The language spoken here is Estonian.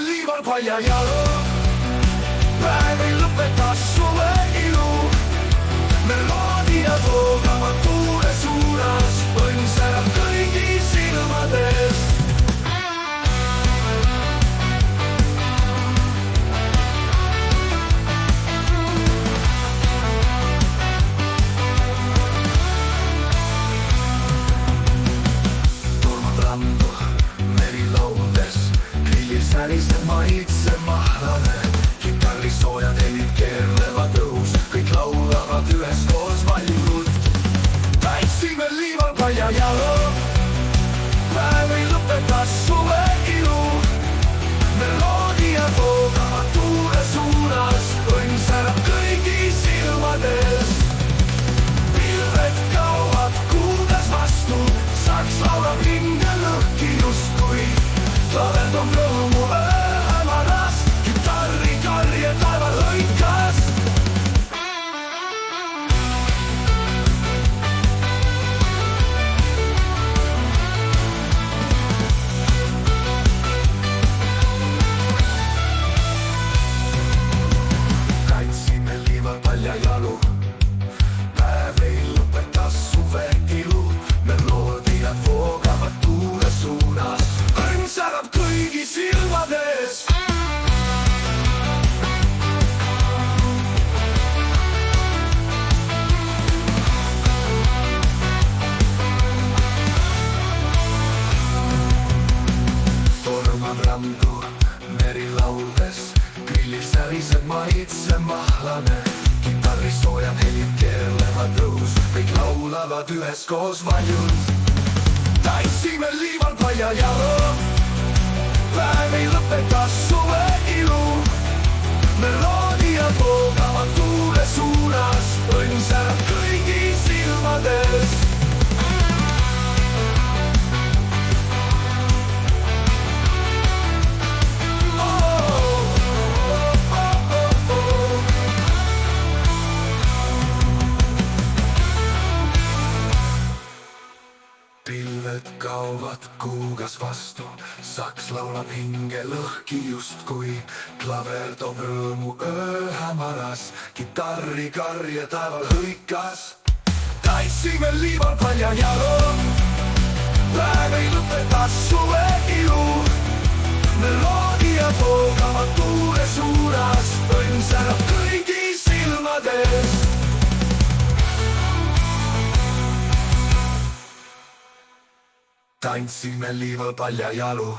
liival palja jalu. Päev ei lõpeta suve ilu. Meloodiad voogavad tuule suunas. Õnn särab kõigi silmades. Tormad randu, meri lauldes, grillil säriseb maitse mahlane. Kitarrisoojad helid keerlevad õhus, kõik laulavad üheskoos valjult. Tantsime liival palja jalu. Päev ei lõpeta suve ilu. Meloodiad voogavad tuule suunas. Õnn särab kõigi silmades. Pilved kaovad kuudes vastu. Saks laulab hinge lõhki justkui. Klaverd on rõõmu hämaras. Kitarri karje taeval lõikas. Tantsime liival palja jalu. Päev ei lõpeta suve ilu. Meloodiad voogavad tuule suunas. Õnn särab kõigi silmades. Tormad randu, meri lauldes, grillil säriseb maitse mahlane. Kitarrisoojad helid keerlevad õhus, kõik laulavad üheskoos valjult. Tantsime liival palja jalu. Päev ei lõpeta suve ilu. Meloodiad voogavad tuule suunas. Õnn särab kõigi silmades. Pilved kaovad kuugas vastu, saks laulab hinge lõhki justkui. Klaver toob rõõmu ööhämaras, kitarri karje taeval hõikas. Tantsime liival palja jalu. Päev ei lõpeta suve ilu. Meloodiad voogavad tuule suunas. Õnn särab kõigi silmades. Tantsime liival palja jalu.